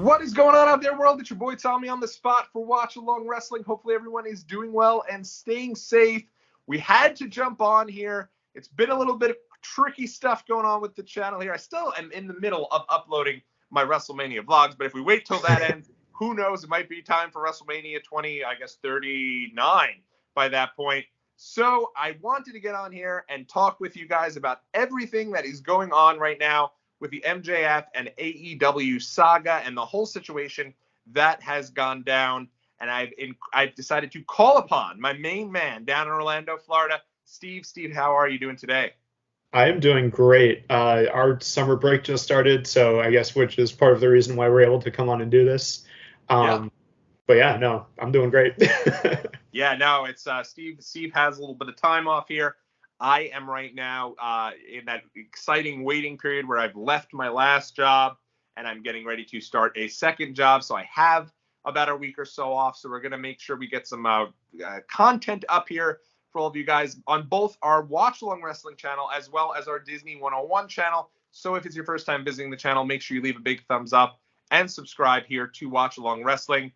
What is going on out there, world? It's your boy Tommy on the spot for Watch Along Wrestling. Hopefully everyone is doing well and staying safe. We had to jump on here. It's been a little bit of tricky stuff going on with the channel here. I still am in the middle of uploading my WrestleMania vlogs, but if we wait till that ends, who knows? It might be time for WrestleMania 39 by that point. So I wanted to get on here and talk with you guys about everything that is going on right now with the MJF and AEW saga and the whole situation that has gone down. And I've decided to call upon my main man down in Orlando, Florida, Steve. Steve, how are you doing today? I am doing great. Our summer break just started, so I guess which is part of the reason why we're able to come on and do this. But yeah, no, I'm doing great. Yeah, no, it's Steve. Steve has a little bit of time off here. I am right now in that exciting waiting period where I've left my last job and I'm getting ready to start a second job. So I have about a week or so off. So we're going to make sure we get some content up here for all of you guys on both our Watch Along Wrestling channel as well as our Disney 101 channel. So if it's your first time visiting the channel, make sure you leave a big thumbs up and subscribe here to Watch Along Wrestling.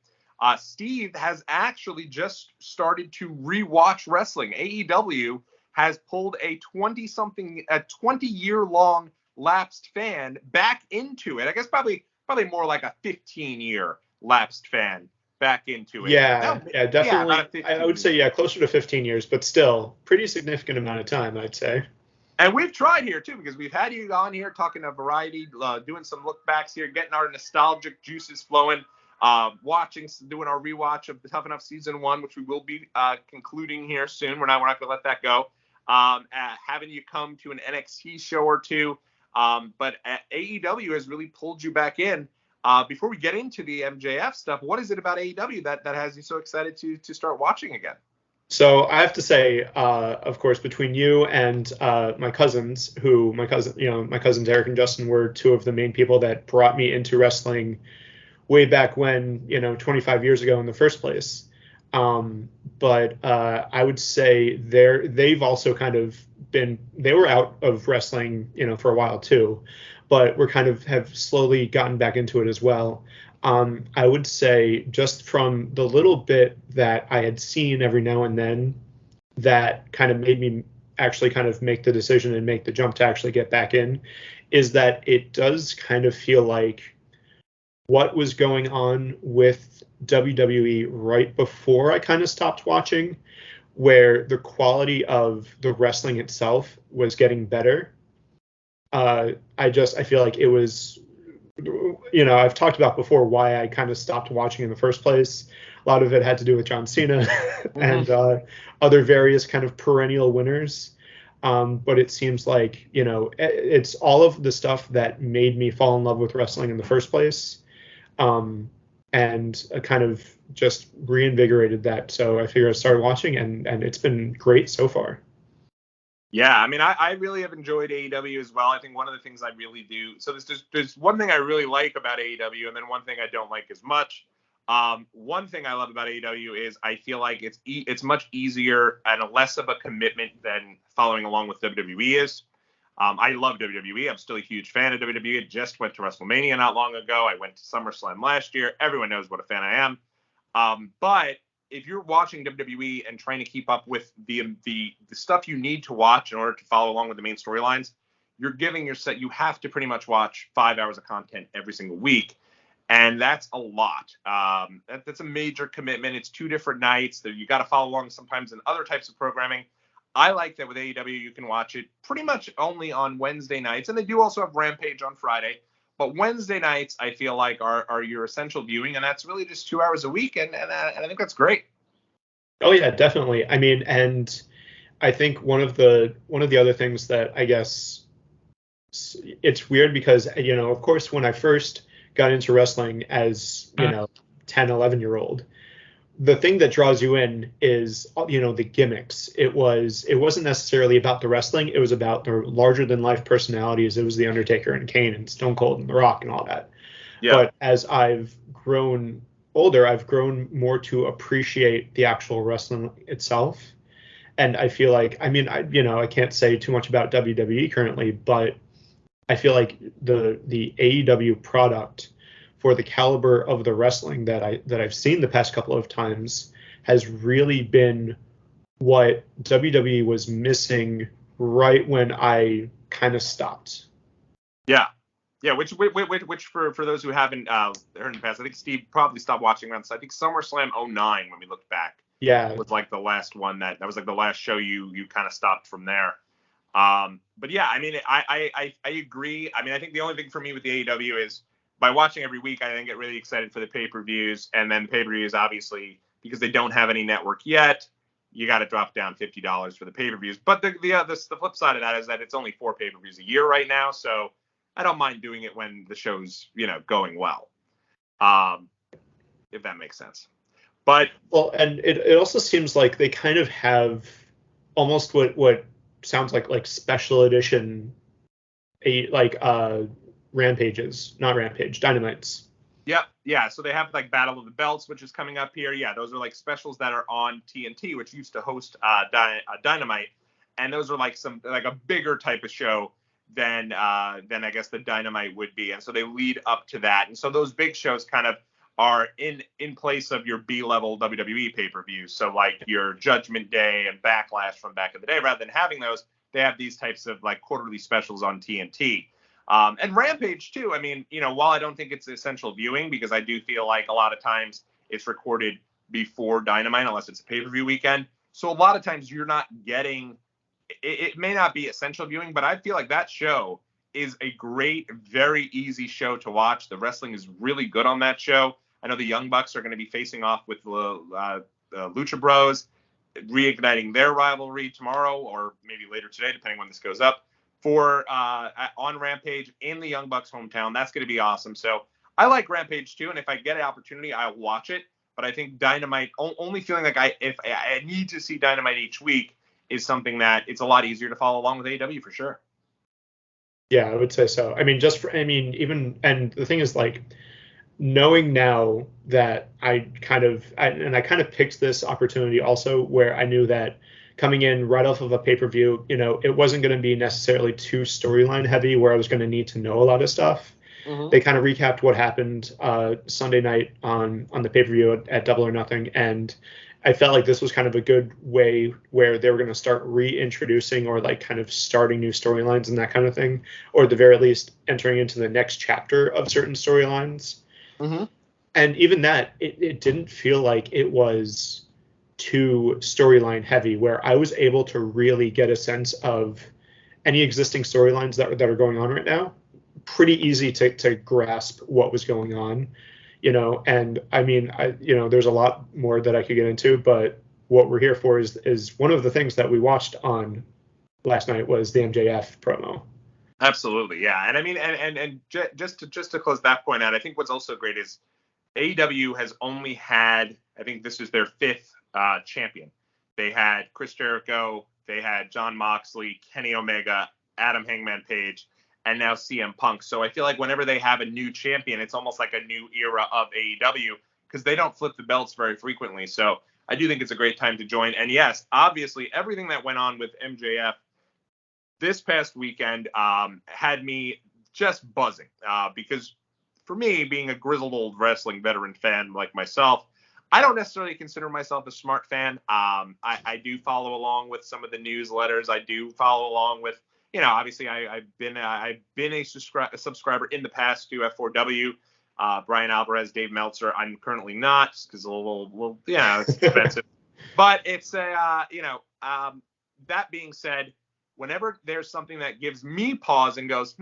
Steve has actually just started to rewatch wrestling. AEW has pulled a 20-year-long lapsed fan back into it. I guess probably more like a 15-year lapsed fan back into it. Yeah, definitely. Yeah, I would say, closer to 15 years, but still pretty significant amount of time, I'd say. And we've tried here, too, because we've had you on here talking a variety, doing some look backs here, getting our nostalgic juices flowing, doing our rewatch of the Tough Enough Season 1, which we will be concluding here soon. We're not going to let that go. Having you come to an NXT show or two. But AEW has really pulled you back in. Before we get into the MJF stuff, what is it about AEW that has you so excited to start watching again? So I have to say, of course, between you and my cousins, my cousins Eric and Justin were two of the main people that brought me into wrestling way back when, 25 years ago in the first place. But I would say they've also kind of they were out of wrestling, for a while too, but we're kind of have slowly gotten back into it as well. I would say just from the little bit that I had seen every now and then that kind of made me actually kind of make the decision and make the jump to actually get back in is that it does kind of feel like what was going on with WWE right before I kind of stopped watching, where the quality of the wrestling itself was getting better. I feel like it was, I've talked about before why I kind of stopped watching in the first place. A lot of it had to do with John Cena and other various kind of perennial winners. But it seems like, it's all of the stuff that made me fall in love with wrestling in the first place. And kind of just reinvigorated that. So I figured I started watching and it's been great so far. Yeah, I mean, I really have enjoyed AEW as well. I think one of the things I really do, so there's one thing I really like about AEW and then one thing I don't like as much. One thing I love about AEW is I feel like it's much easier and less of a commitment than following along with WWE is. I love WWE. I'm still a huge fan of WWE. I just went to WrestleMania not long ago. I went to SummerSlam last year. Everyone knows what a fan I am. But if you're watching WWE and trying to keep up with the stuff you need to watch in order to follow along with the main storylines, you have to pretty much watch 5 hours of content every single week. And that's a lot. That's a major commitment. It's 2 different nights. You got to follow along sometimes in other types of programming. I like that with AEW, you can watch it pretty much only on Wednesday nights. And they do also have Rampage on Friday. But Wednesday nights, I feel like, are your essential viewing. And that's really just 2 hours a week. And I think that's great. Oh, yeah, definitely. I mean, and I think one of the other things that I guess it's weird because, of course, when I first got into wrestling as, 10, 11-year-old, the thing that draws you in is, the gimmicks. It wasn't necessarily about the wrestling. It was about the larger than life personalities. It was The Undertaker and Kane and Stone Cold and The Rock and all that. Yeah. But as I've grown older, I've grown more to appreciate the actual wrestling itself. And I feel like, I can't say too much about WWE currently, but I feel like the AEW product for the caliber of the wrestling that I've seen the past couple of times has really been what WWE was missing right when I kind of stopped. Yeah. Yeah, which for those who haven't heard in the past, I think Steve probably stopped watching around. So I think SummerSlam 09, when we look back, was like the last one that was like the last show you kind of stopped from there. But yeah, I mean, I agree. I mean, I think the only thing for me with the AEW is by watching every week, I then get really excited for the pay-per-views, and then pay-per-views, obviously, because they don't have any network yet, you got to drop down $50 for the pay-per-views. But the flip side of that is that it's only 4 pay-per-views a year right now, so I don't mind doing it when the show's, going well. If that makes sense. But and it also seems like they kind of have almost what sounds like special edition rampages, not rampage, dynamites. Yep. Yeah. So they have like Battle of the Belts, which is coming up here. Yeah. Those are like specials that are on TNT, which used to host Dynamite. And those are like a bigger type of show than I guess the Dynamite would be. And so they lead up to that. And so those big shows kind of are in place of your B-level WWE pay-per-views. So like your Judgment Day and Backlash from back in the day, rather than having those, they have these types of like quarterly specials on TNT. And Rampage too. I mean, while I don't think it's essential viewing, because I do feel like a lot of times it's recorded before Dynamite, unless it's a pay-per-view weekend. So a lot of times you're not getting, it may not be essential viewing, but I feel like that show is a great, very easy show to watch. The wrestling is really good on that show. I know the Young Bucks are going to be facing off with the Lucha Bros, reigniting their rivalry tomorrow or maybe later today, depending when this goes up, for on Rampage in the Young Bucks hometown. That's going to be awesome. So I like Rampage too, and if I get an opportunity, I'll watch it. But I think Dynamite, only feeling like if I need to see Dynamite each week, is something that it's a lot easier to follow along with AEW for sure. Yeah, I would say so. I mean, and the thing is, like, knowing now that I kind of picked this opportunity also where I knew that coming in right off of a pay-per-view, it wasn't going to be necessarily too storyline heavy where I was going to need to know a lot of stuff. Mm-hmm. They kind of recapped what happened Sunday night on the pay-per-view at Double or Nothing, and I felt like this was kind of a good way where they were going to start reintroducing or like kind of starting new storylines and that kind of thing, or at the very least entering into the next chapter of certain storylines. Mm-hmm. And even that, it didn't feel like it was too storyline heavy, where I was able to really get a sense of any existing storylines that are going on right now. Pretty easy to grasp what was going on. And I mean, there's a lot more that I could get into, but what we're here for is one of the things that we watched on last night was the MJF promo. Absolutely. Yeah. And I mean, and just to close that point out, I think what's also great is AEW has only had, I think this is their 5th champion. They had Chris Jericho, they had Jon Moxley, Kenny Omega, Adam Hangman Page, and now CM Punk. So I feel like whenever they have a new champion, it's almost like a new era of AEW because they don't flip the belts very frequently. So I do think it's a great time to join. And yes, obviously everything that went on with MJF this past weekend had me just buzzing because for me, being a grizzled old wrestling veteran fan like myself, I don't necessarily consider myself a smart fan. I do follow along with some of the newsletters. I do follow along with, obviously I've been a subscriber in the past to F4W, Brian Alvarez, Dave Meltzer. I'm currently not because a little it's expensive. But it's that being said, whenever there's something that gives me pause and goes,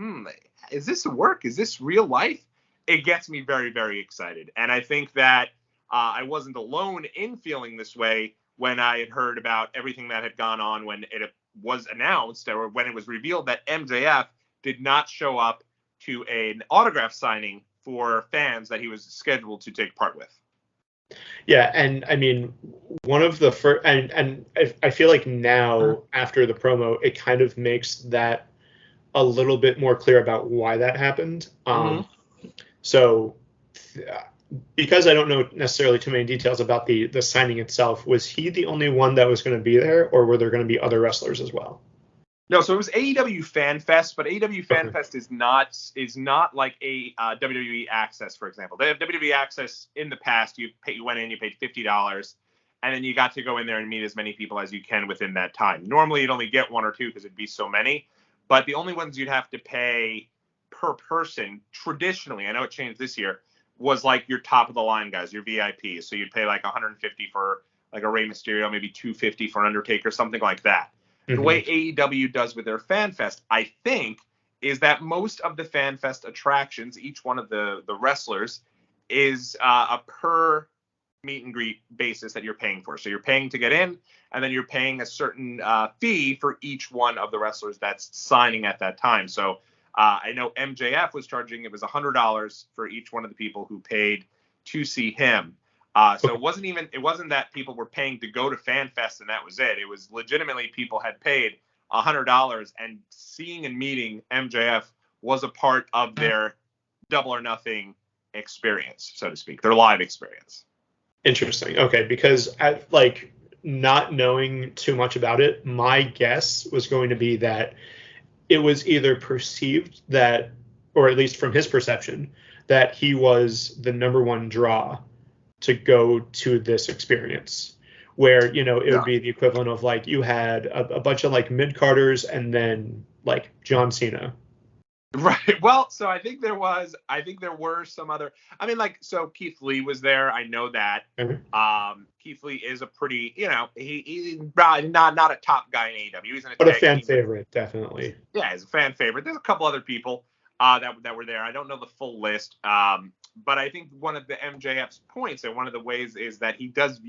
is this work? Is this real life? It gets me very, very excited. And I think that I wasn't alone in feeling this way when I had heard about everything that had gone on when it was announced or when it was revealed that MJF did not show up to an autograph signing for fans that he was scheduled to take part with. Yeah, and I mean, one of the first, and I feel like now after the promo, it kind of makes that a little bit more clear about why that happened. So, because I don't know necessarily too many details about the signing itself, was he the only one that was going to be there, or were there going to be other wrestlers as well? No, so it was AEW Fan Fest, but AEW Fan Okay. Fest is not like a WWE Access, for example. They have WWE Access in the past. You went in, you paid $50, and then you got to go in there and meet as many people as you can within that time. Normally, you'd only get one or two because it'd be so many, but the only ones you'd have to pay per person traditionally, I know it changed this year, was like your top of the line guys, your VIPs. So you'd pay like 150 for like a Rey Mysterio, maybe 250 for an Undertaker, something like that. The way AEW does with their Fan Fest, I think, is that most of the Fan Fest attractions, each one of the wrestlers, is a per meet and greet basis that you're paying for. So you're paying to get in, and then you're paying a certain fee for each one of the wrestlers that's signing at that time. So I know MJF was charging, it was $100 for each one of the people who paid to see him. So it wasn't that people were paying to go to Fan Fest and that was it. It was legitimately people had paid $100, and seeing and meeting MJF was a part of their Double or Nothing experience, so to speak, their live experience. Interesting. Okay, because like not knowing too much about it, my guess was going to be that it was either perceived that, or at least from his perception, that he was the number one draw to go to this experience, where, you know, it would be the equivalent of like you had a bunch of like mid-carders and then like John Cena. Right. Well, so I think there were some other, I mean, like, so Keith Lee was there. I know that. Keith Lee is a pretty, you know, he's not a top guy in AEW. He's in But a fan favorite, definitely. Yeah, he's a fan favorite. There's a couple other people that were there. I don't know the full list. But I think one of the MJF's points and one of the ways is that he does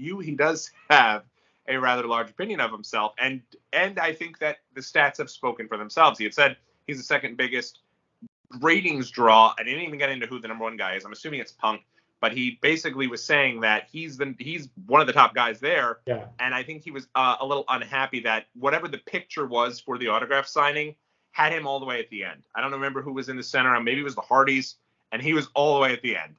have a rather large opinion of himself. And I think that the stats have spoken for themselves. He had said he's the second biggest ratings draw. I didn't even get into who the number one guy is. I'm assuming it's Punk, but he basically was saying that he's one of the top guys there. Yeah. And I think he was a little unhappy that whatever the picture was for the autograph signing had him all the way at the end. I don't remember who was in the center. Maybe it was the Hardys, and he was all the way at the end.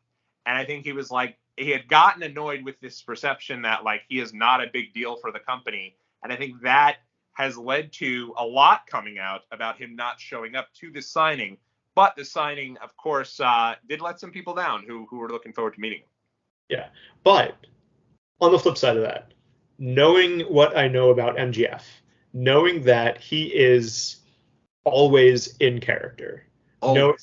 And I think he was like, he had gotten annoyed with this perception that like he is not a big deal for the company. And I think that has led to a lot coming out about him not showing up to this signing. But the signing, of course, did let some people down who were looking forward to meeting him. Yeah. But on the flip side of that, knowing what I know about MGF, knowing that he is always in character,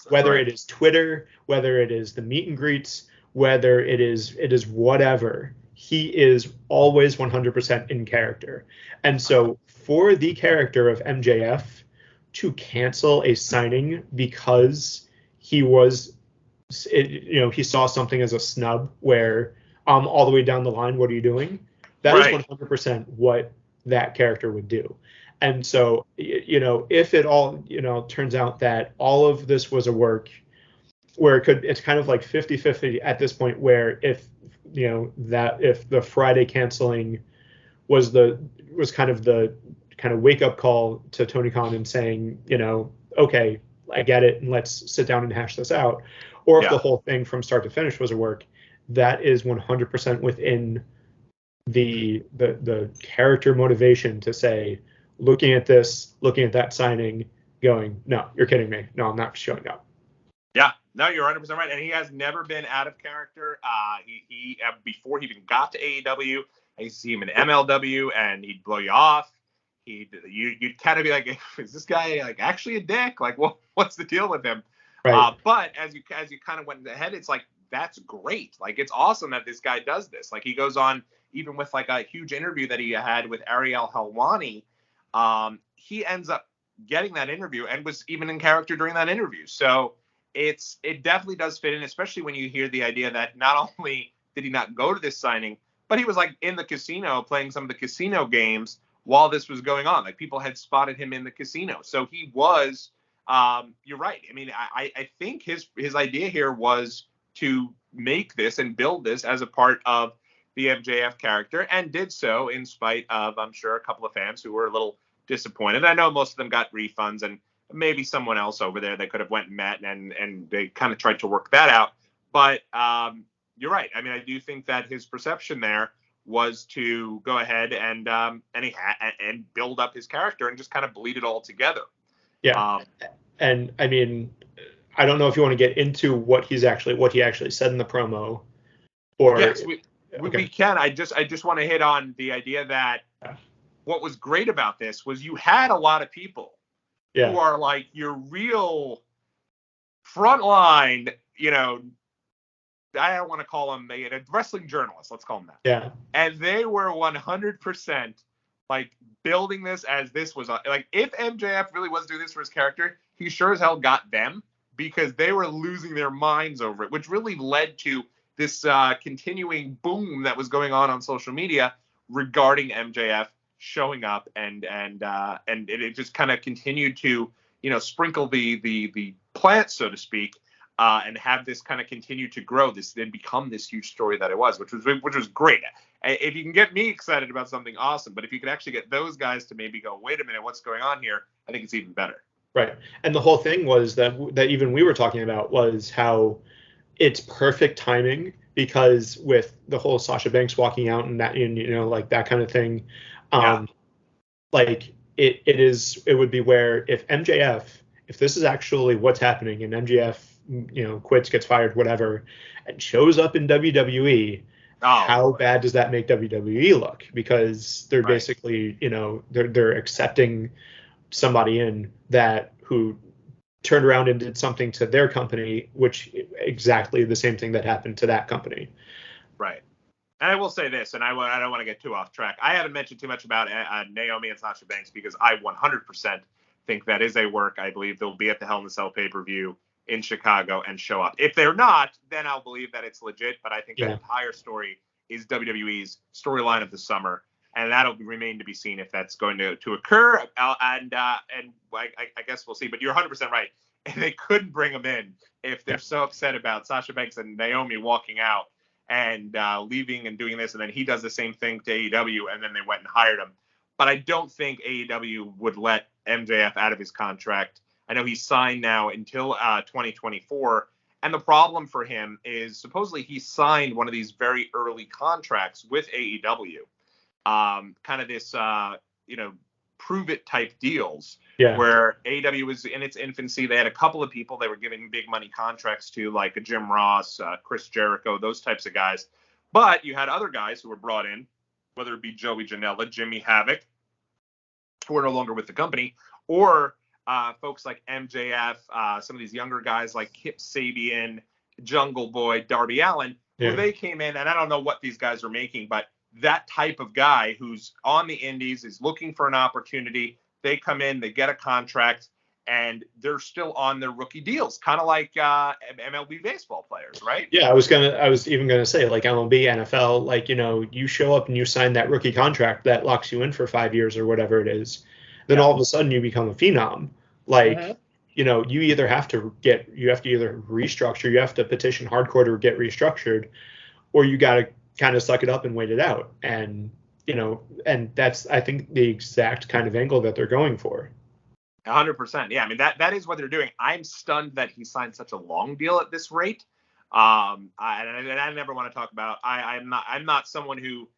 whether it is Twitter, whether it is the meet and greets, whether it is whatever, he is always 100% in character. And so for the character of MJF to cancel a signing because he saw something as a snub where all the way down the line, what are you doing? That is 100% what that character would do. And so, if it all, turns out that all of this was a work where it's kind of like 50-50 at this point, where if the Friday canceling was kind of the wake up call to Tony Khan and saying, okay, I get it, and let's sit down and hash this out. Or if the whole thing from start to finish was a work, that is 100% within the character motivation to say, looking at that signing, going, no, you're kidding me. No, I'm not showing up. Yeah, no, you're 100% right. And he has never been out of character. He before he even got to AEW, I used to see him in MLW, and he'd blow you off. You'd kind of be like, is this guy like actually a dick? Like, what's the deal with him? Right. But as you kind of went ahead, it's like, that's great. Like, it's awesome that this guy does this. Like, he goes on, even with like a huge interview that he had with Ariel Helwani, he ends up getting that interview and was even in character during that interview. So it definitely does fit in, especially when you hear the idea that not only did he not go to this signing, but he was like in the casino playing some of the casino games while this was going on. Like, people had spotted him in the casino. So he was, you're right. I mean, I think his idea here was to make this and build this as a part of the MJF character, and did so in spite of, I'm sure, a couple of fans who were a little disappointed. I know most of them got refunds, and maybe someone else over there they could have went and met, and they kind of tried to work that out. But you're right. I mean, I do think that his perception there was to go ahead and build up his character and just kind of bleed it all together. Yeah. And I mean, I don't know if you want to get into what he actually said in the promo, or yes, we can. I just want to hit on the idea that what was great about this was you had a lot of people who are like your real frontline, I don't want to call them wrestling journalists. Let's call them that. Yeah. And they were 100% like building this as this was like, if MJF really was doing this for his character, he sure as hell got them, because they were losing their minds over it, which really led to this continuing boom that was going on social media regarding MJF showing up, and it just kind of continued to sprinkle the plant, so to speak, and have this kind of continue to grow, this then become this huge story that it was, which was great. If you can get me excited about something, awesome, but if you can actually get those guys to maybe go, wait a minute, what's going on here, I think it's even better. Right. And the whole thing was that even we were talking about was how it's perfect timing, because with the whole Sasha Banks walking out and that, like that kind of thing, like it would be where if this is actually what's happening and MJF, quits, gets fired, whatever, and shows up in WWE, how bad does that make WWE look? Because they're basically, they're accepting somebody in that who turned around and did something to their company, which exactly the same thing that happened to that company. Right. And I will say this, and I don't want to get too off track. I haven't mentioned too much about Naomi and Sasha Banks because I 100% think that is a work. I believe they'll be at the Hell in a Cell pay-per-view in Chicago and show up. If they're not, then I'll believe that it's legit. But I think that entire story is WWE's storyline of the summer. And that'll remain to be seen if that's going to occur. And I guess we'll see. But you're 100% right. They couldn't bring them in if they're so upset about Sasha Banks and Naomi walking out and leaving and doing this. And then he does the same thing to AEW, and then they went and hired him. But I don't think AEW would let MJF out of his contract. I know he's signed now until 2024. And the problem for him is supposedly he signed one of these very early contracts with AEW. Kind of this, prove it type deals, where AEW was in its infancy. They had a couple of people they were giving big money contracts to, like a Jim Ross, Chris Jericho, those types of guys. But you had other guys who were brought in, whether it be Joey Janela, Jimmy Havoc, who are no longer with the company, or folks like MJF, some of these younger guys like Kip Sabian, Jungle Boy, Darby Allin, who they came in, and I don't know what these guys are making, but that type of guy who's on the indies is looking for an opportunity. They come in, they get a contract, and they're still on their rookie deals, kind of like MLB baseball players, right? Yeah, I was even gonna say, like MLB, NFL, like, you show up and you sign that rookie contract that locks you in for 5 years or whatever it is. Then all of a sudden you become a phenom. Like, you either have to either restructure, you have to petition hardcore to get restructured, or you got to kind of suck it up and wait it out. And, and that's, I think, the exact kind of angle that they're going for. 100%. Yeah. I mean, that is what they're doing. I'm stunned that he signed such a long deal at this rate. I never want to talk about, I'm not someone who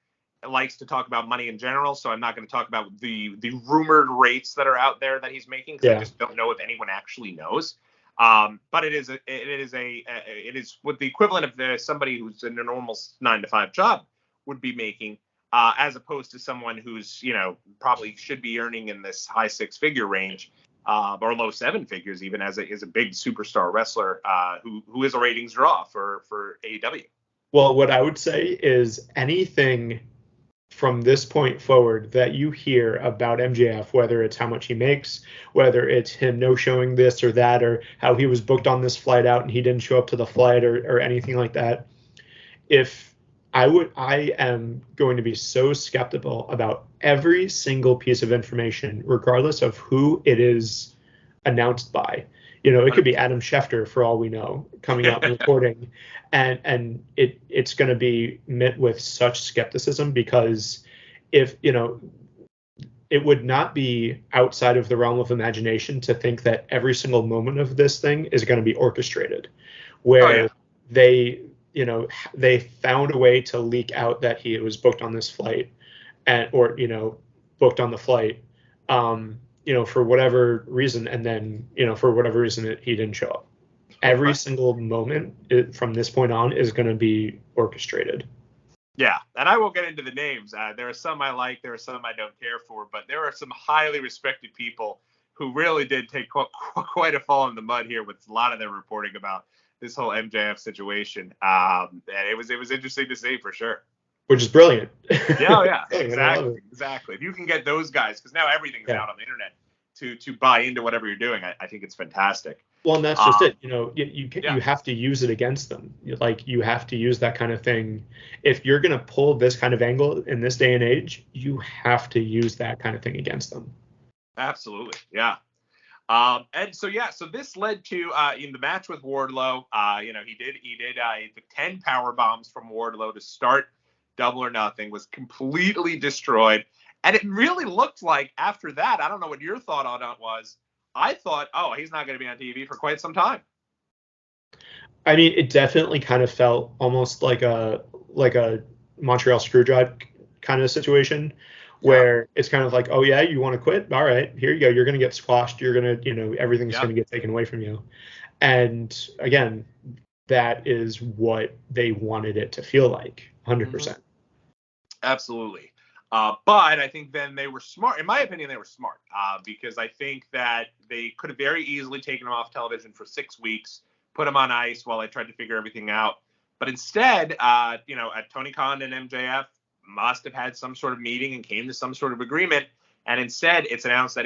likes to talk about money in general. So I'm not going to talk about the rumored rates that are out there that he's making, because I just don't know if anyone actually knows. But it is what the equivalent of somebody who's in a normal 9-to-5 job would be making, as opposed to someone who's, probably should be earning in this high 6-figure range, or low 7 figures, even as a big superstar wrestler, who is a ratings draw for AEW. Well, what I would say is anything from this point forward that you hear about MJF, whether it's how much he makes, whether it's him no-showing this or that, or how he was booked on this flight out and he didn't show up to the flight, or anything like that, I am going to be so skeptical about every single piece of information, regardless of who it is announced by. It could be Adam Schefter, for all we know, coming out and reporting, and it's going to be met with such skepticism, because if, it would not be outside of the realm of imagination to think that every single moment of this thing is going to be orchestrated, where they they found a way to leak out that he was booked on this flight, or booked on the flight, for whatever reason, and then for whatever reason he didn't show up. Every single moment from this point on is going to be orchestrated. Yeah, and I won't get into the names. There are some I like, there are some I don't care for, but there are some highly respected people who really did take quite a fall in the mud here with a lot of their reporting about this whole MJF situation. And it was interesting to see for sure. Which is brilliant. Yeah, exactly. If you can get those guys, because now everything's out on the internet, to buy into whatever you're doing, I think it's fantastic. Well, and that's just it. You have to use it against them. Like, you have to use that kind of thing. If you're going to pull this kind of angle in this day and age, you have to use that kind of thing against them. Absolutely, yeah. And so this led to in the match with Wardlow. He did 10 power bombs from Wardlow to start Double or Nothing, was completely destroyed, and it really looked like after that, I don't know what your thought on it was. I thought, oh, he's not going to be on TV for quite some time. I mean, it definitely kind of felt almost like a Montreal Screwjob kind of situation, where it's kind of like, oh yeah, you want to quit? All right, here you go. You're going to get squashed. You're going to, everything's going to get taken away from you. And again, that is what they wanted it to feel like, 100%. Mm-hmm. Absolutely. But I think then they were smart. In my opinion, they were smart because I think that they could have very easily taken him off television for 6 weeks, put him on ice while they tried to figure everything out. But instead, Tony Khan and MJF must have had some sort of meeting and came to some sort of agreement. And instead, it's announced that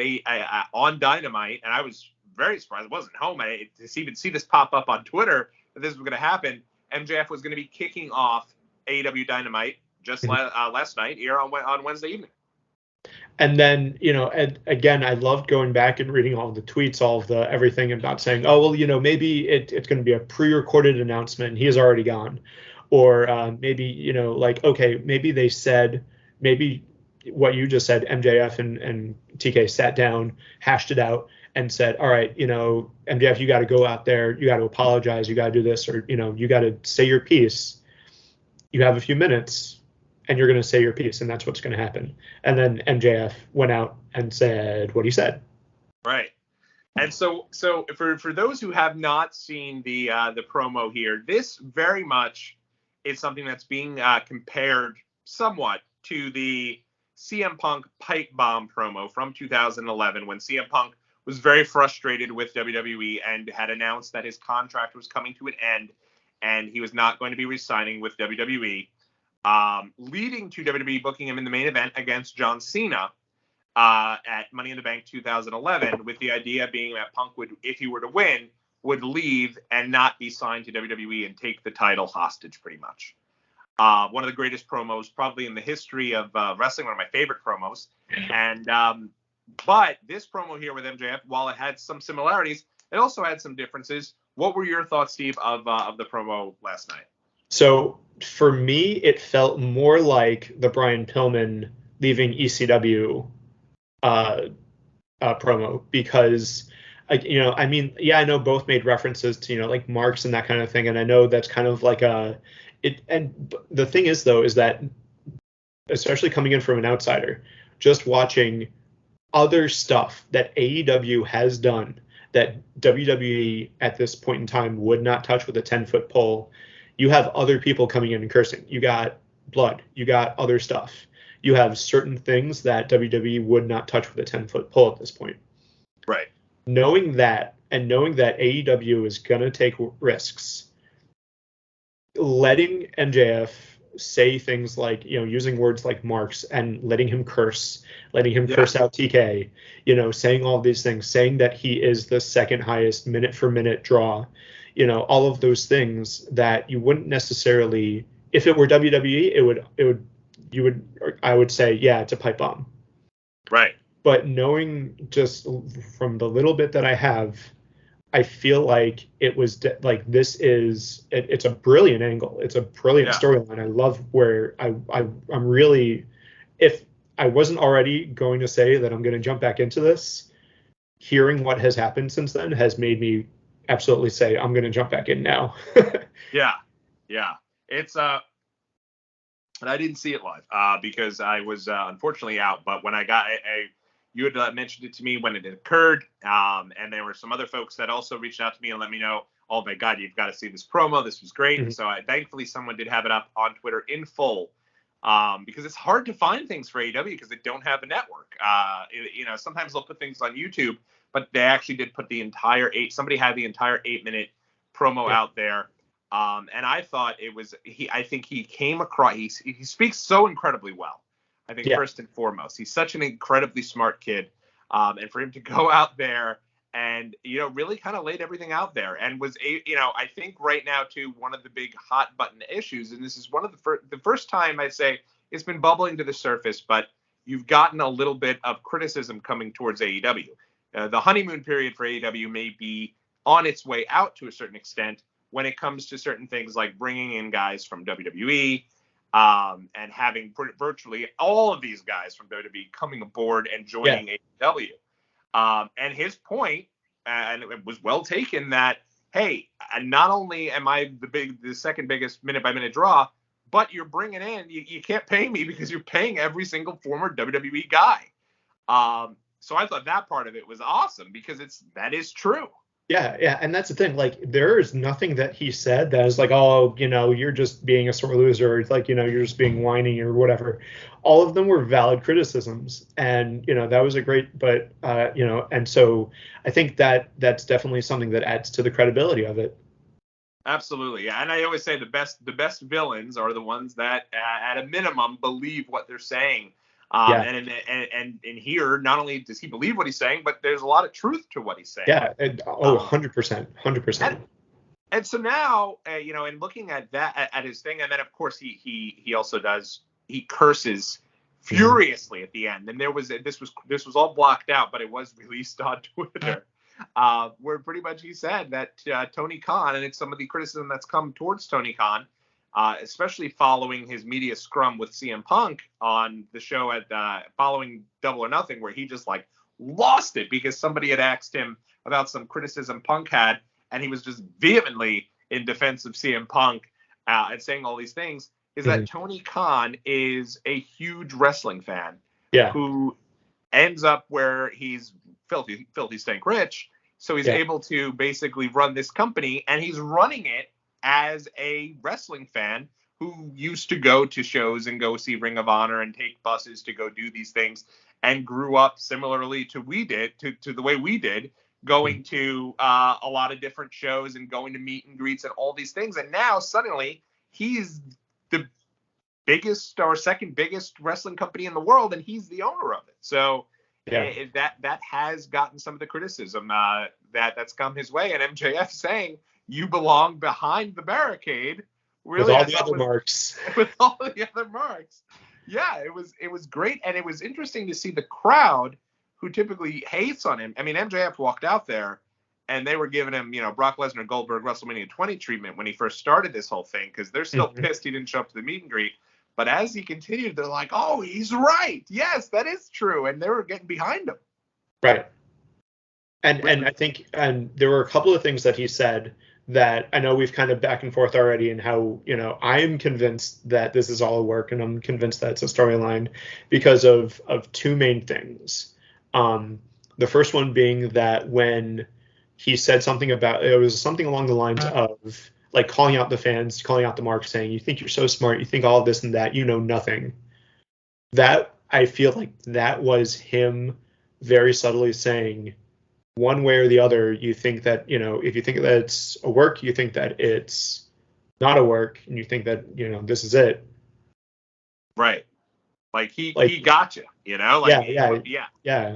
on Dynamite, and I was very surprised. I wasn't home to even see this pop up on Twitter that this was going to happen. MJF was going to be kicking off AEW Dynamite just last night here on Wednesday evening. And then, and again, I loved going back and reading all the tweets, all of the everything about saying, oh, well, maybe it's going to be a pre-recorded announcement. He is already gone. Or maybe, okay, maybe they said, maybe what you just said, MJF and TK sat down, hashed it out, and said, all right, MJF, you got to go out there, you got to apologize, you got to do this, or, you got to say your piece. You have a few minutes, and you're going to say your piece, and that's what's going to happen. And then MJF went out and said what he said. Right. And so for those who have not seen the promo here, this very much is something that's being compared somewhat to the CM Punk Pipebomb promo from 2011, when CM Punk was very frustrated with WWE and had announced that his contract was coming to an end and he was not going to be re-signing with WWE. Leading to WWE booking him in the main event against John Cena at Money in the Bank 2011, with the idea being that Punk would, if he were to win, would leave and not be signed to WWE and take the title hostage, pretty much. One of the greatest promos probably in the history of wrestling, one of my favorite promos. And but this promo here with MJF, while it had some similarities, it also had some differences. What were your thoughts, Steve, of the promo last night? So for me, it felt more like the Brian Pillman leaving ECW promo, because, I know both made references to, like marks and that kind of thing. And I know that's kind of like and the thing is, though, is that especially coming in from an outsider, just watching other stuff that AEW has done that WWE at this point in time would not touch with a 10-foot pole. You have other people coming in and cursing. You got blood. You got other stuff. You have certain things that WWE would not touch with a 10-foot pole at this point. Right. Knowing that, and knowing that AEW is going to take risks, letting MJF say things like, using words like marks and letting him curse out TK, saying all these things, saying that he is the second highest minute for minute draw, all of those things that you wouldn't necessarily, if it were WWE, I would say, yeah, it's a pipe bomb. Right. But knowing just from the little bit that I have, I feel like it was it's a brilliant angle. It's a brilliant storyline. I love where I'm really, if I wasn't already going to say that I'm going to jump back into this, hearing what has happened since then has made me absolutely say I'm going to jump back in now. Yeah. Yeah, it's and I didn't see it live because I was unfortunately out. But when I got you had mentioned it to me when it occurred, and there were some other folks that also reached out to me and let me know, oh my God, you've got to see this promo. This was great. Mm-hmm. So thankfully someone did have it up on Twitter in full, because it's hard to find things for AEW because they don't have a network. Sometimes they'll put things on YouTube, but they actually did put the entire somebody had the entire 8-minute promo out there. And I thought it was I think he came across. He speaks so incredibly well. I think first and foremost, he's such an incredibly smart kid, and for him to go out there and really kind of laid everything out there and was I think right now too one of the big hot button issues, and this is one of the first time I'd say it's been bubbling to the surface, but you've gotten a little bit of criticism coming towards AEW. The honeymoon period for AEW may be on its way out to a certain extent when it comes to certain things like bringing in guys from WWE, and having virtually all of these guys from WWE coming aboard and joining AEW. And his point, and it was well taken, that, hey, not only am I the second biggest minute-by-minute draw, but you're bringing in, you can't pay me because you're paying every single former WWE guy. So I thought that part of it was awesome because that is true. Yeah, and that's the thing. Like, there is nothing that he said that is like, oh, you're just being a sore loser, or it's like, you're just being whiny or whatever. All of them were valid criticisms, and that was a great. But and so I think that's definitely something that adds to the credibility of it. Absolutely, yeah. And I always say the best villains are the ones that, at a minimum, believe what they're saying. And here, not only does he believe what he's saying, but there's a lot of truth to what he's saying. Yeah. 100%. And so now, in looking at that, at his thing, and then of course he also he curses furiously at the end. And this was all blocked out, but it was released on Twitter, where pretty much he said that Tony Khan, and it's some of the criticism that's come towards Tony Khan, especially following his media scrum with CM Punk on the show following Double or Nothing, where he just lost it because somebody had asked him about some criticism Punk had, and he was just vehemently in defense of CM Punk, and saying all these things, is that Tony Khan is a huge wrestling fan who ends up where he's filthy stank rich, so he's able to basically run this company, and he's running it as a wrestling fan who used to go to shows and go see Ring of Honor and take buses to go do these things, and grew up similarly to the way we did, going to a lot of different shows and going to meet and greets and all these things. And now suddenly he's the biggest or second biggest wrestling company in the world, and he's the owner of it. So that has gotten some of the criticism that's come his way. And MJF saying, you belong behind the barricade. Really, with all the other marks. With all the other marks. Yeah, it was great, and it was interesting to see the crowd who typically hates on him. I mean, MJF walked out there, and they were giving him, Brock Lesnar Goldberg WrestleMania 20 treatment when he first started this whole thing, because they're still pissed he didn't show up to the meet and greet. But as he continued, they're like, oh, he's right. Yes, that is true, and they were getting behind him. Right. And I think there were a couple of things that he said that I know we've kind of back and forth already, and how, I am convinced that this is all a work, and I'm convinced that it's a storyline because of two main things. The first one being that when he said something about, it was something along the lines of calling out the fans, calling out the marks, saying, you think you're so smart, you think all of this and that, nothing. That, I feel like that was him very subtly saying, one way or the other, you think that, if you think that it's a work, you think that it's not a work, and you think that, this is it. Right. He got you, Yeah.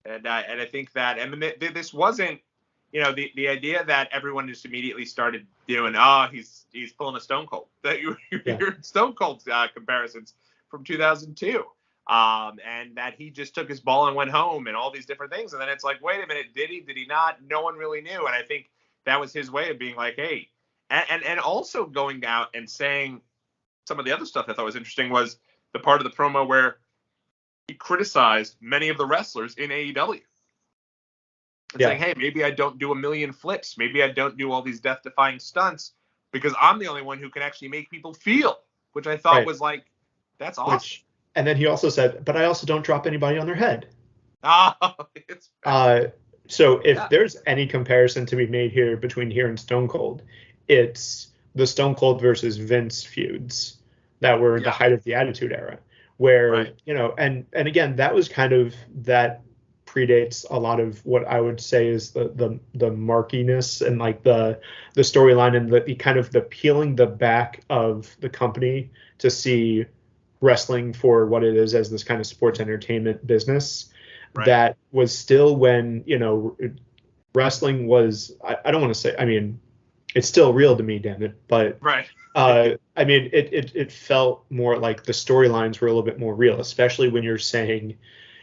And I think that, this wasn't, the idea that everyone just immediately started doing, he's pulling a Stone Cold. That you're Stone Cold comparisons from 2002. And that he just took his ball and went home and all these different things. And then it's like, wait a minute, did he not? No one really knew. And I think that was his way of being like, hey, and also going out and saying some of the other stuff I thought was interesting was the part of the promo where he criticized many of the wrestlers in AEW. And saying, hey, maybe I don't do a million flips. Maybe I don't do all these death-defying stunts. because I'm the only one who can actually make people feel, which I thought was like, that's awesome. And then he also said, but I also don't drop anybody on their head. It's so if there's any comparison to be made here between here and Stone Cold, it's the Stone Cold versus Vince feuds that were the height of the Attitude Era, where and again, that was kind of, that predates a lot of what I would say is the markiness and like the storyline and the kind of the peeling the back of the company to see wrestling for what it is, as this kind of sports entertainment business. That was still when, wrestling was, I don't want to say, I mean, it's still real to me, damn it, but I mean, it felt more like the storylines were a little bit more real, especially when you're saying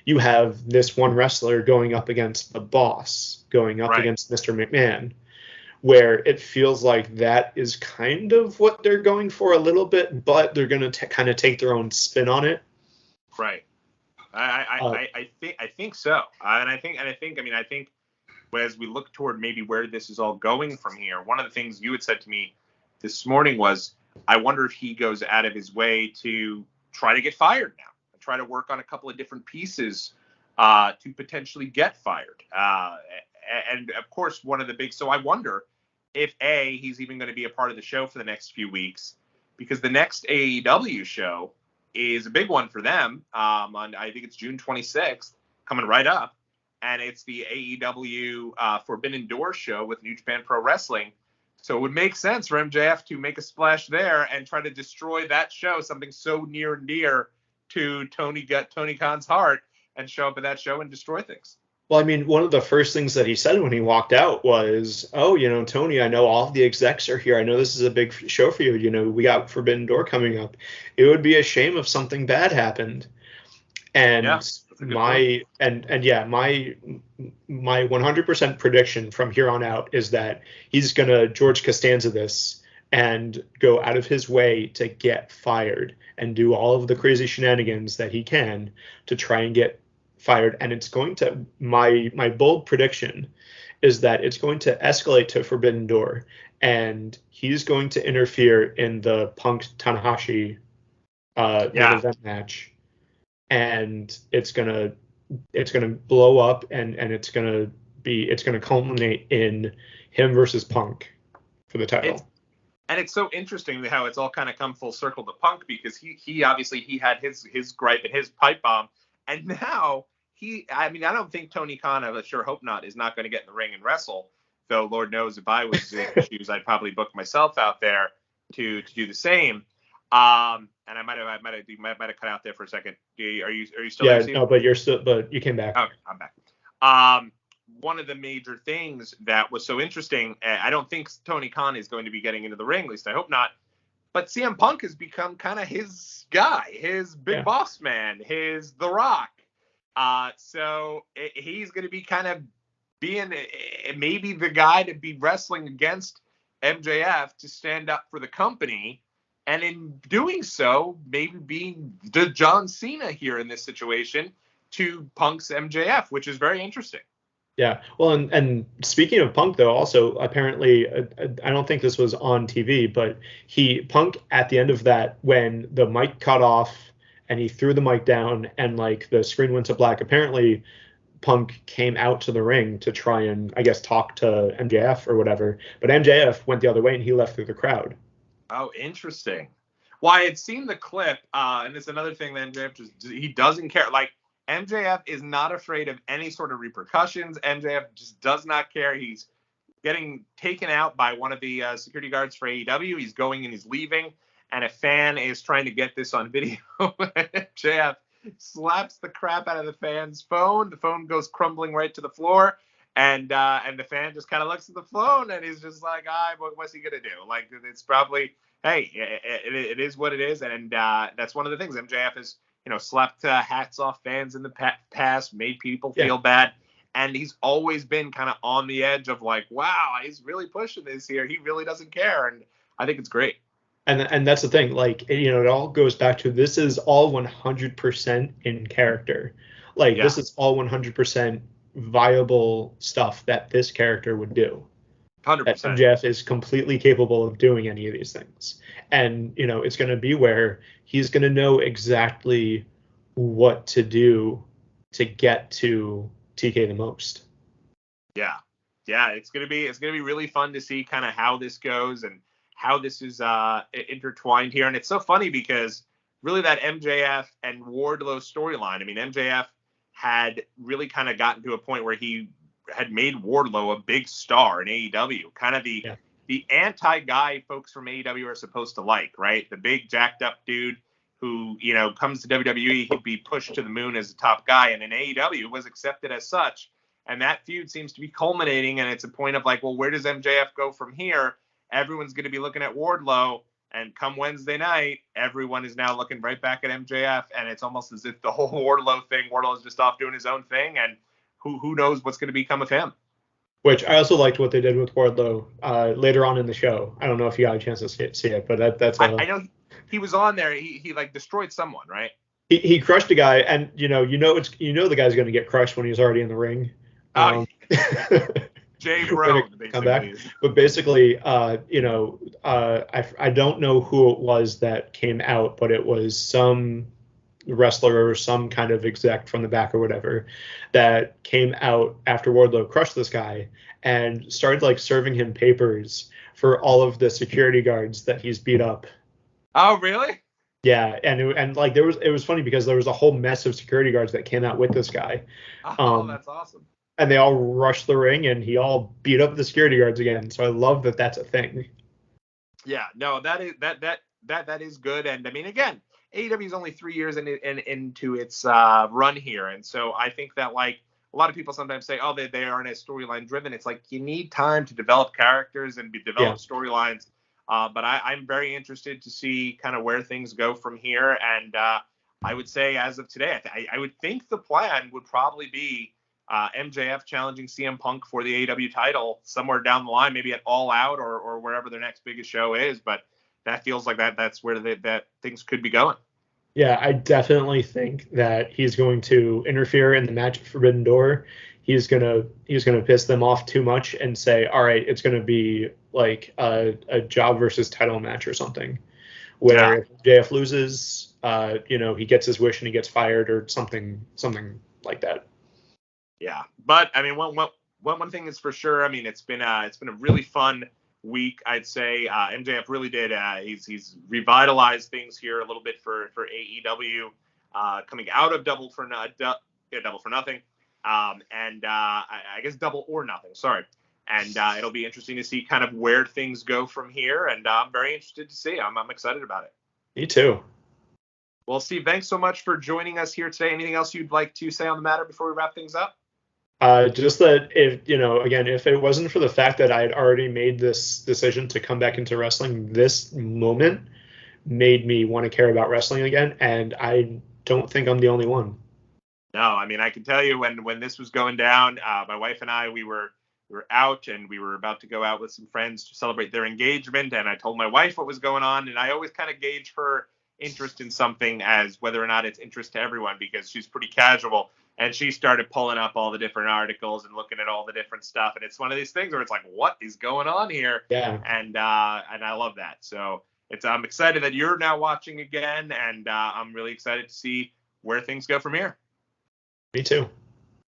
you have this one wrestler going up against the boss, going up against Mr. McMahon, where it feels like that is kind of what they're going for a little bit, but they're going to kind of take their own spin on it. Right. I think so. And I think as we look toward maybe where this is all going from here, one of the things you had said to me this morning was, I wonder if he goes out of his way to try to get fired now, try to work on a couple of different pieces to potentially get fired. And of course, one of the big, so I wonder if he's even going to be a part of the show for the next few weeks, because the next AEW show is a big one for them. On, I think it's June 26th, coming right up. And it's the AEW Forbidden Door show with New Japan Pro Wrestling. So it would make sense for MJF to make a splash there and try to destroy that show, something so near and dear to Tony Khan's heart, and show up at that show and destroy things. Well, I mean, one of the first things that he said when he walked out was, oh, Tony, I know all of the execs are here. I know this is a big show for you. We got Forbidden Door coming up. It would be a shame if something bad happened. And my 100% prediction from here on out is that he's going to George Costanza this and go out of his way to get fired and do all of the crazy shenanigans that he can to try and get fired. And it's going to, my bold prediction is that it's going to escalate to Forbidden Door, and he's going to interfere in the Punk Tanahashi main event match, and it's gonna blow up, and it's gonna culminate in him versus Punk for the title. And it's so interesting how it's all kind of come full circle to Punk, because he obviously had his gripe and his pipe bomb, and now I don't think Tony Khan, I sure hope not, is not going to get in the ring and wrestle. Though Lord knows if I was in his shoes, I'd probably book myself out there to do the same. And I might have cut out there for a second. Are you still there? Yeah, no, but you came back. Okay, I'm back. One of the major things that was so interesting, I don't think Tony Khan is going to be getting into the ring, at least I hope not. But CM Punk has become kind of his guy, his big boss man, The Rock. So he's going to be kind of being maybe the guy to be wrestling against MJF to stand up for the company. And in doing so, maybe being the John Cena here in this situation to Punk's MJF, which is very interesting. Yeah. Well, and speaking of Punk, though, also apparently, I don't think this was on TV, but Punk at the end of that, when the mic cut off and he threw the mic down and like the screen went to black, apparently Punk came out to the ring to try and, I guess, talk to MJF or whatever. But MJF went the other way and he left through the crowd. Oh, interesting. Well, I had seen the clip, and it's another thing that MJF he doesn't care. Like, MJF is not afraid of any sort of repercussions. MJF just does not care. He's getting taken out by one of the security guards for AEW. He's going and he's leaving, and a fan is trying to get this on video. MJF slaps the crap out of the fan's phone. The phone goes crumbling right to the floor, and the fan just kind of looks at the phone, and he's just like, what's he gonna do? Like, it's probably, hey, it is what it is, and that's one of the things. MJF is, slapped hats off fans in the past, made people feel bad. And he's always been kind of on the edge of like, wow, he's really pushing this here. He really doesn't care. And I think it's great. And that's the thing. Like, it all goes back to, this is all 100% in character. Like, this is all 100% viable stuff that this character would do. That 100%. MJF is completely capable of doing any of these things. And, it's going to be where he's going to know exactly what to do to get to TK the most. Yeah. Yeah, it's gonna be really fun to see kind of how this goes and how this is intertwined here. And it's so funny because really that MJF and Wardlow storyline, I mean, MJF had really kind of gotten to a point where he had made Wardlow a big star in AEW, kind of the anti-guy folks from AEW are supposed to like, right? The big jacked up dude who, comes to WWE, he'd be pushed to the moon as a top guy, and in AEW was accepted as such. And that feud seems to be culminating, and it's a point of like, well, where does MJF go from here? Everyone's going to be looking at Wardlow, and come Wednesday night, everyone is now looking right back at MJF, and it's almost as if the whole Wardlow thing, Wardlow's just off doing his own thing, and who knows what's going to become of him. Which I also liked what they did with Wardlow later on in the show. I don't know if you got a chance to see it, but that's I know he was on there. He like destroyed someone, right? He crushed a guy, and the guy's going to get crushed when he's already in the ring. Jay Brown, come back. But basically, I don't know who it was that came out, but it was some wrestler or some kind of exec from the back or whatever that came out after Wardlow crushed this guy and started like serving him papers for all of the security guards that he's beat up. Oh, really? Yeah, and like it was funny because there was a whole mess of security guards that came out with this guy. Oh, that's awesome. And they all rushed the ring, and he all beat up the security guards again. So I love that that's a thing. Yeah, no, that is good. And I mean, again, AEW is only 3 years into its run here, and so I think that like a lot of people sometimes say, oh, they aren't as storyline driven. It's like you need time to develop characters and develop storylines. But I'm very interested to see kind of where things go from here. And I would say as of today, I would think the plan would probably be MJF challenging CM Punk for the AEW title somewhere down the line, maybe at All Out or wherever their next biggest show is. But that feels like that's where that things could be going. Yeah, I definitely think that he's going to interfere in the match at Forbidden Door. He's gonna piss them off too much and say, all right, it's gonna be like a job versus title match or something, where if JF loses, he gets his wish and he gets fired or something like that. Yeah, but I mean, one thing is for sure. I mean, it's been a really fun week, I'd say. MJF really did. He's revitalized things here a little bit for AEW, coming out of Double for Nothing, and I guess Double or Nothing. Sorry. And it'll be interesting to see kind of where things go from here. And I'm very interested to see. I'm excited about it. Me too. Well, Steve, thanks so much for joining us here today. Anything else you'd like to say on the matter before we wrap things up? Just that if it wasn't for the fact that I had already made this decision to come back into wrestling, this moment made me want to care about wrestling again. And I don't think I'm the only one. No, I mean, I can tell you when this was going down, my wife and I, we were out and we were about to go out with some friends to celebrate their engagement. And I told my wife what was going on. And I always kind of gauge her interest in something as whether or not it's interest to everyone, because she's pretty casual. And she started pulling up all the different articles and looking at all the different stuff. And it's one of these things where it's like, what is going on here? Yeah. And I love that. So I'm excited that you're now watching again. And I'm really excited to see where things go from here. Me too.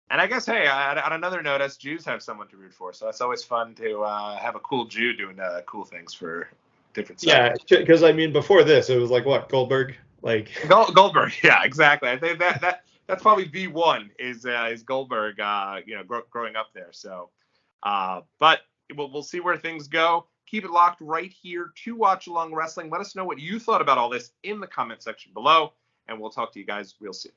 And I guess, hey, on another note, us Jews have someone to root for. So it's always fun to have a cool Jew doing cool things for different stuff. Yeah, because I mean, before this, it was like what, Goldberg, like Goldberg. Yeah, exactly. I think that's probably V1 is Goldberg. Growing up there. So, but we'll see where things go. Keep it locked right here to Watch Along Wrestling. Let us know what you thought about all this in the comment section below, and we'll talk to you guys real soon.